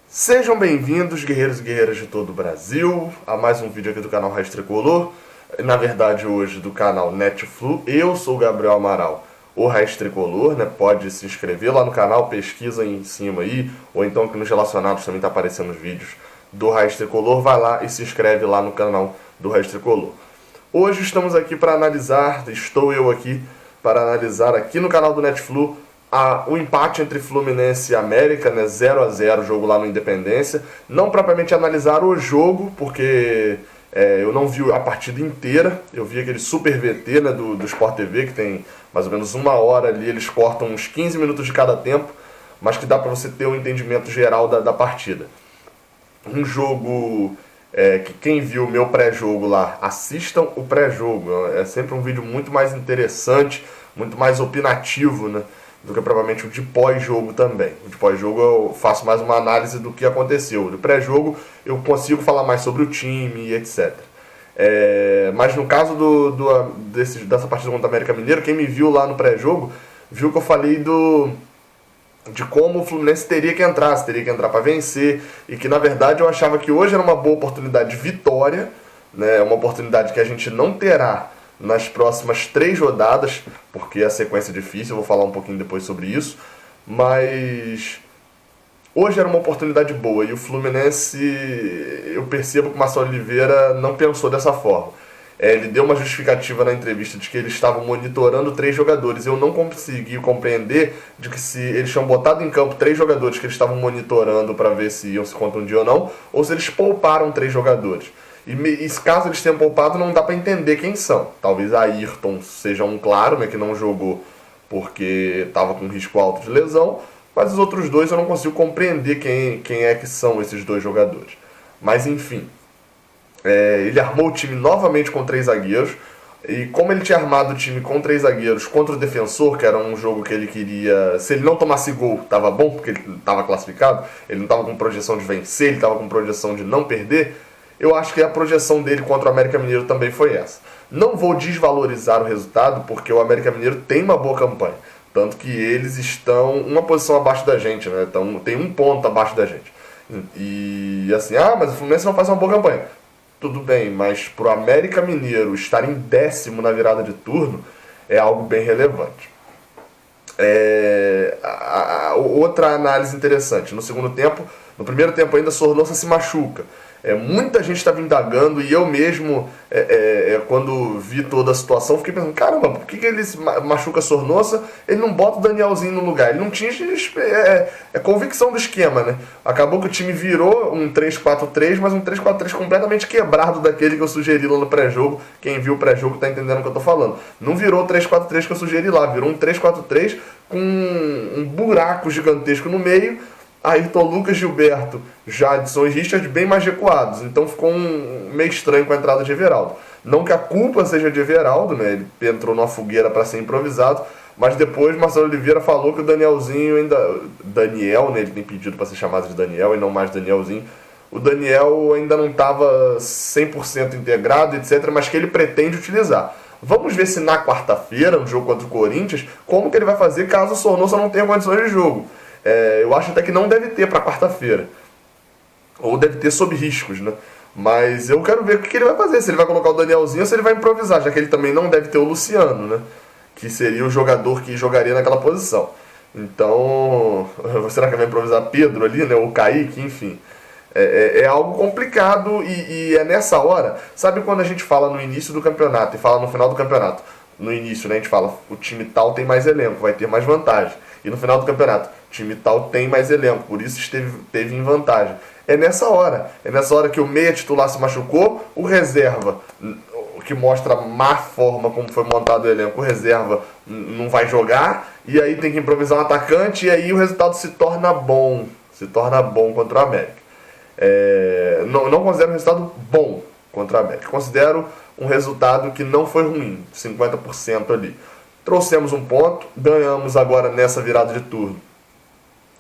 Sejam bem-vindos, guerreiros e guerreiras de todo o Brasil, a mais um vídeo aqui do canal Raiz Tricolor. Na verdade, hoje do canal Netflu. Eu sou o Gabriel Amaral, o Raiz Tricolor, né? Pode se inscrever lá no canal, pesquisa aí em cima aí, ou então aqui nos relacionados também tá aparecendo os vídeos do Raiz Tricolor. Vai lá e se inscreve lá no canal do Raiz Tricolor. Hoje estamos aqui para analisar, estou eu aqui para analisar aqui no canal do Netflu o empate entre Fluminense e América, né, 0-0, jogo lá no Independência. Não propriamente analisar o jogo, porque eu não vi a partida inteira. Eu vi aquele Super VT, né, do Sport TV, que tem mais ou menos uma hora ali. Eles cortam uns 15 minutos de cada tempo, mas que dá para você ter um entendimento geral da partida. Um jogo que quem viu o meu pré-jogo lá, assistam o pré-jogo. É sempre um vídeo muito mais interessante, muito mais opinativo, né, do que provavelmente o de pós-jogo também. O de pós-jogo eu faço mais uma análise do que aconteceu. O de pré-jogo eu consigo falar mais sobre o time e etc. Mas no caso dessa partida contra o América Mineiro, quem me viu lá no pré-jogo, viu que eu falei de como o Fluminense teria que entrar para vencer, e que na verdade eu achava que hoje era uma boa oportunidade de vitória, né, uma oportunidade que a gente não terá nas próximas 3 rodadas, porque a sequência é difícil, eu vou falar um pouquinho depois sobre isso, mas hoje era uma oportunidade boa, e o Fluminense, eu percebo que o Marcelo Oliveira não pensou dessa forma. Ele deu uma justificativa na entrevista de que eles estavam monitorando 3 jogadores. Eu não consegui compreender de que se eles tinham botado em campo 3 jogadores que eles estavam monitorando para ver se iam se contundir ou não, ou se eles pouparam 3 jogadores. E caso eles tenham poupado, não dá para entender quem são. Talvez a Ayrton seja um claro, né, que não jogou porque estava com risco alto de lesão, mas os outros dois eu não consigo compreender quem é que são esses 2 jogadores. Mas enfim, ele armou o time novamente com 3 zagueiros, e como ele tinha armado o time com 3 zagueiros contra o Defensor, que era um jogo que ele queria, se ele não tomasse gol, estava bom, porque ele estava classificado, ele não estava com projeção de vencer, ele estava com projeção de não perder. Eu acho que a projeção dele contra o América Mineiro também foi essa. Não vou desvalorizar o resultado, porque o América Mineiro tem uma boa campanha. Tanto que eles estão uma posição abaixo da gente, né? Então, tem um ponto abaixo da gente. E assim, mas o Fluminense não faz uma boa campanha. Tudo bem, mas pro América Mineiro estar em 10º na virada de turno é algo bem relevante. Outra análise interessante. No primeiro tempo ainda, Sornosa se machuca. Muita gente estava indagando, e eu mesmo, quando vi toda a situação, fiquei pensando, caramba, por que ele machuca Sornosa? Ele não bota o Danielzinho no lugar. Ele não tinha convicção do esquema, né? Acabou que o time virou um 3-4-3, mas um 3-4-3 completamente quebrado daquele que eu sugeri lá no pré-jogo. Quem viu o pré-jogo está entendendo o que eu estou falando. Não virou o 3-4-3 que eu sugeri lá, virou um 3-4-3 com um buraco gigantesco no meio. Ayrton, Lucas, Gilberto, Jadson e Richard bem mais recuados. Então ficou meio estranho com a entrada de Everaldo. Não que a culpa seja de Everaldo, né? Ele entrou numa fogueira para ser improvisado, mas depois Marcelo Oliveira falou que o Danielzinho Daniel, né? Ele tem pedido para ser chamado de Daniel e não mais Danielzinho. O Daniel ainda não estava 100% integrado, etc., mas que ele pretende utilizar. Vamos ver se na quarta-feira, no jogo contra o Corinthians, como que ele vai fazer caso o Sornosa não tenha condições de jogo. Eu acho até que não deve ter para quarta-feira. Ou deve ter sob riscos, né? Mas eu quero ver o que ele vai fazer. Se ele vai colocar o Danielzinho ou se ele vai improvisar, já que ele também não deve ter o Luciano, né? Que seria o jogador que jogaria naquela posição. Então, será que vai improvisar Pedro ali, né? Ou Kaique, enfim. É algo complicado, e é nessa hora. Sabe quando a gente fala no início do campeonato e fala no final do campeonato? No início, né, a gente fala, o time tal tem mais elenco, vai ter mais vantagem. E no final do campeonato, o time tal tem mais elenco, por isso teve em vantagem. É nessa hora que o meia titular se machucou, o reserva, que mostra a má forma como foi montado o elenco, o reserva não vai jogar, e aí tem que improvisar um atacante, e aí o resultado se torna bom contra o América. Não considero um resultado bom contra o América, considero um resultado que não foi ruim, 50% ali. Trouxemos um ponto, ganhamos agora nessa virada de turno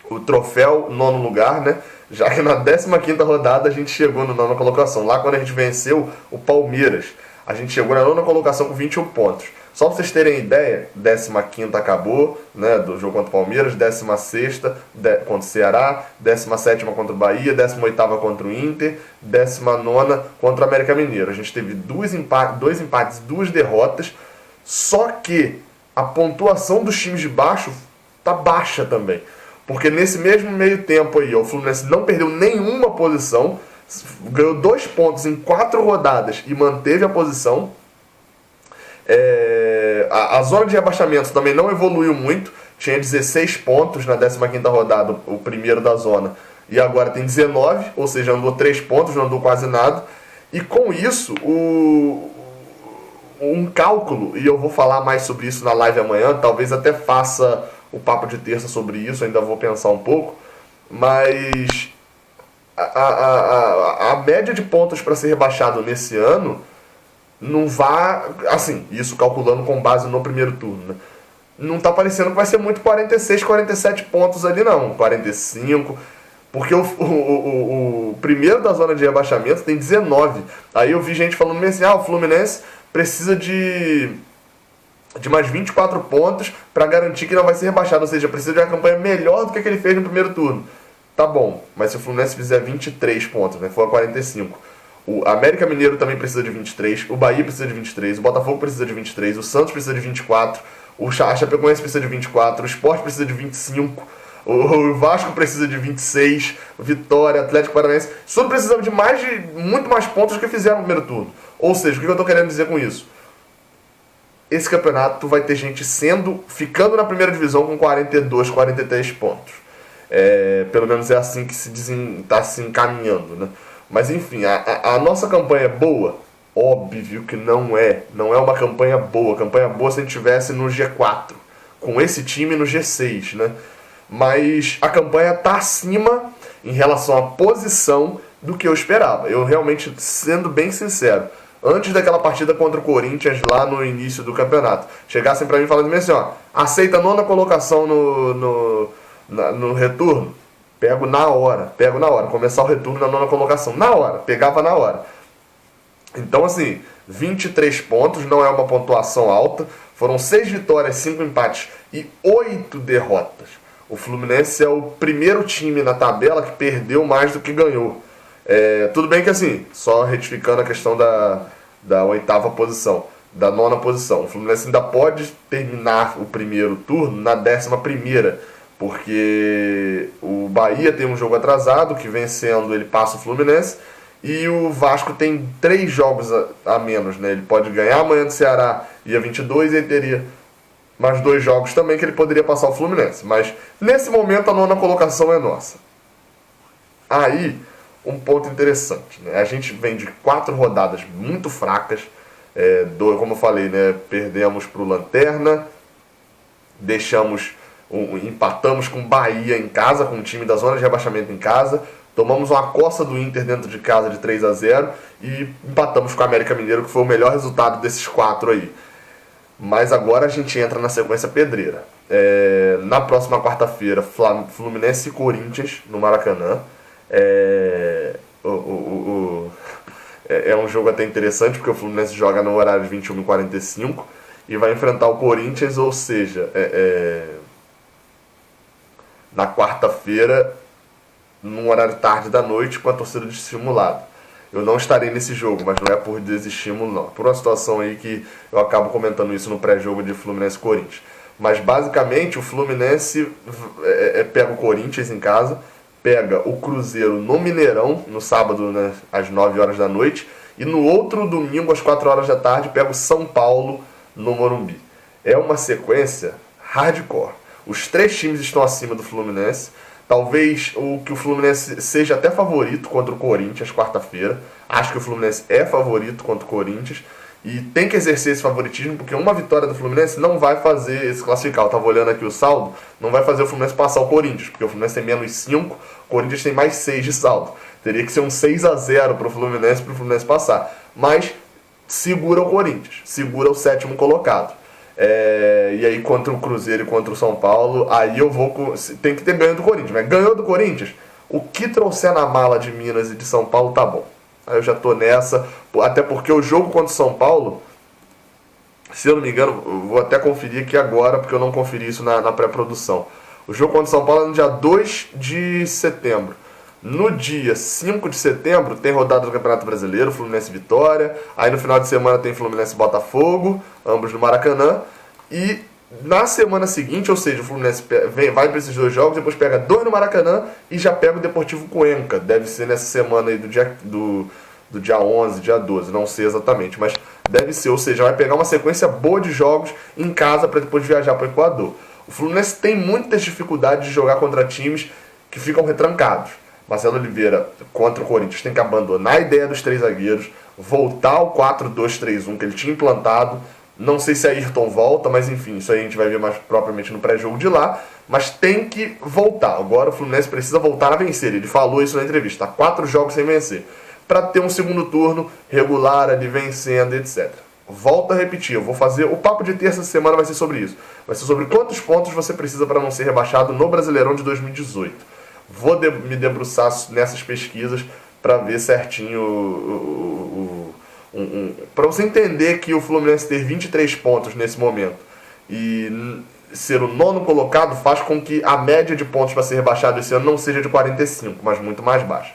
o troféu 9º lugar, né? Já que na 15ª rodada a gente chegou na 9ª colocação. Lá quando a gente venceu o Palmeiras, a gente chegou na 9ª colocação com 21 pontos. Só pra vocês terem ideia, 15ª acabou, né, do jogo contra o Palmeiras, 16ª contra o Ceará, 17ª contra o Bahia, 18ª contra o Inter, 19ª contra o América Mineiro. A gente teve dois empates, 2 derrotas, só que a pontuação dos times de baixo tá baixa também. Porque nesse mesmo meio tempo aí, o Fluminense não perdeu nenhuma posição, ganhou 2 pontos em 4 rodadas e manteve a posição. A zona de rebaixamento também não evoluiu muito, tinha 16 pontos na 15ª rodada, o primeiro da zona, e agora tem 19, ou seja, andou 3 pontos, não andou quase nada. E com isso, um cálculo, e eu vou falar mais sobre isso na live amanhã, talvez até faça o papo de terça sobre isso, ainda vou pensar um pouco, mas a média de pontos para ser rebaixado nesse ano não vai, assim, isso calculando com base no primeiro turno, né? Não tá parecendo que vai ser muito 46, 47 pontos ali não, 45, porque o primeiro da zona de rebaixamento tem 19. Aí eu vi gente falando assim, o Fluminense precisa de mais 24 pontos para garantir que não vai ser rebaixado, ou seja, precisa de uma campanha melhor do que ele fez no primeiro turno. Tá bom, mas se o Fluminense fizer 23 pontos, né, for 45, o América Mineiro também precisa de 23, o Bahia precisa de 23, o Botafogo precisa de 23, o Santos precisa de 24, o Chapecoense precisa de 24, o Sport precisa de 25, o Vasco precisa de 26, Vitória, Atlético Paranaense, tudo precisa de muito mais pontos do que fizeram no primeiro turno. Ou seja, o que eu estou querendo dizer com isso? Esse campeonato vai ter gente ficando na primeira divisão com 42, 43 pontos. Pelo menos é assim que está se encaminhando, né? Mas enfim, a nossa campanha é boa? Óbvio que não é. Não é uma campanha boa. Campanha boa se a gente estivesse no G4. Com esse time no G6, né? Mas a campanha está acima em relação à posição do que eu esperava. Eu realmente, sendo bem sincero, antes daquela partida contra o Corinthians lá no início do campeonato, chegassem pra mim falando assim, aceita a 9ª colocação no retorno? Pego na hora. Começar o retorno na 9ª colocação. Na hora. Pegava na hora. Então, assim, 23 pontos não é uma pontuação alta. Foram 6 vitórias, 5 empates e 8 derrotas. O Fluminense é o primeiro time na tabela que perdeu mais do que ganhou. Tudo bem que, assim, só retificando a questão da 8ª posição, da 9ª posição. O Fluminense ainda pode terminar o primeiro turno na 11ª. Porque o Bahia tem um jogo atrasado, que vencendo ele passa o Fluminense, e o Vasco tem 3 jogos a menos, né? Ele pode ganhar amanhã do Ceará, dia 22, e ele teria mais 2 jogos também que ele poderia passar o Fluminense. Mas nesse momento a 9ª colocação é nossa. Aí, um ponto interessante, né? A gente vem de 4 rodadas muito fracas, como eu falei, né? Perdemos para o Lanterna, empatamos com o Bahia em casa, com o time da zona de rebaixamento em casa, tomamos uma coça do Inter dentro de casa de 3-0 e empatamos com o América Mineiro, que foi o melhor resultado desses 4 aí. Mas agora a gente entra na sequência pedreira. Na próxima quarta-feira, Fluminense e Corinthians no Maracanã. É um jogo até interessante, porque o Fluminense joga no horário de 21h45 e vai enfrentar o Corinthians, ou seja, na quarta-feira, num horário tarde da noite, com a torcida desestimulada. Eu não estarei nesse jogo, mas não é por desestímulo, não. Por uma situação aí que eu acabo comentando isso no pré-jogo de Fluminense e Corinthians. Mas, basicamente, o Fluminense pega o Corinthians em casa, pega o Cruzeiro no Mineirão, no sábado, né, às 9 horas da noite, e no outro domingo, às 4 horas da tarde, pega o São Paulo no Morumbi. É uma sequência hardcore. Os 3 times estão acima do Fluminense. Talvez o Fluminense seja até favorito contra o Corinthians quarta-feira. Acho que o Fluminense é favorito contra o Corinthians. E tem que exercer esse favoritismo, porque uma vitória do Fluminense não vai fazer se classificar. Eu estava olhando aqui o saldo, não vai fazer o Fluminense passar o Corinthians, porque o Fluminense tem menos 5, o Corinthians tem mais 6 de saldo. Teria que ser um 6-0 para o Fluminense passar. Mas segura o Corinthians, segura o 7º colocado. E aí contra o Cruzeiro e contra o São Paulo, aí eu vou tem que ter ganho do Corinthians, mas ganhou do Corinthians, o que trouxer na mala de Minas e de São Paulo tá bom. Aí eu já tô nessa, até porque o jogo contra o São Paulo Se eu não me engano, eu vou até conferir aqui agora, porque eu não conferi isso na pré-produção. O jogo contra o São Paulo é no dia 2 de setembro. No dia 5 de setembro tem rodada do Campeonato Brasileiro, Fluminense Vitória. Aí no final de semana tem Fluminense Botafogo, ambos no Maracanã. E na semana seguinte, ou seja, o Fluminense vai para esses dois jogos, depois pega 2 no Maracanã e já pega o Deportivo Cuenca. Deve ser nessa semana aí do dia 11, dia 12, não sei exatamente, mas deve ser. Ou seja, vai pegar uma sequência boa de jogos em casa para depois viajar para o Equador. O Fluminense tem muitas dificuldades de jogar contra times que ficam retrancados. Marcelo Oliveira contra o Corinthians tem que abandonar a ideia dos 3 zagueiros, voltar ao 4-2-3-1 que ele tinha implantado. Não sei se a Ayrton volta, mas enfim, isso aí a gente vai ver mais propriamente no pré-jogo de lá. Mas tem que voltar. Agora o Fluminense precisa voltar a vencer. Ele falou isso na entrevista. Tá 4 jogos sem vencer. Para ter um segundo turno regular ali, vencendo, etc. Volto a repetir, eu vou fazer... O papo de terça semana vai ser sobre isso. Vai ser sobre quantos pontos você precisa para não ser rebaixado no Brasileirão de 2018. Vou me debruçar nessas pesquisas para ver certinho para você entender que o Fluminense ter 23 pontos nesse momento e ser o 9º colocado faz com que a média de pontos para ser rebaixado esse ano não seja de 45, mas muito mais baixa.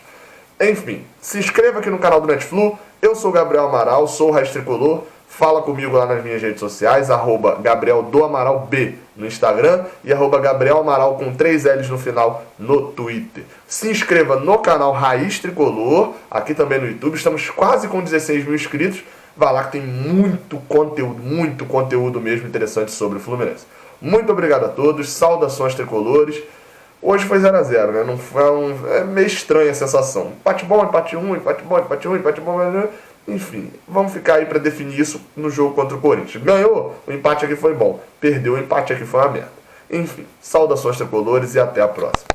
Enfim, se inscreva aqui no canal do Netflu. Eu sou o Gabriel Amaral, sou o Raiz Tricolor. Fala comigo lá nas minhas redes sociais, Gabriel do Amaral B no Instagram e Gabriel Amaral com 3 L's no final no Twitter. Se inscreva no canal Raiz Tricolor, aqui também no YouTube. Estamos quase com 16 mil inscritos. Vai lá que tem muito conteúdo mesmo interessante sobre o Fluminense. Muito obrigado a todos, saudações tricolores. Hoje foi 0 a 0, né? Não foi é meio estranha a sensação. Empate bom, empate ruim, empate bom, empate ruim, empate bom. Enfim, vamos ficar aí para definir isso no jogo contra o Corinthians. Ganhou, o empate aqui foi bom. Perdeu, o empate aqui foi uma merda. Enfim, saudações tricolores e até a próxima.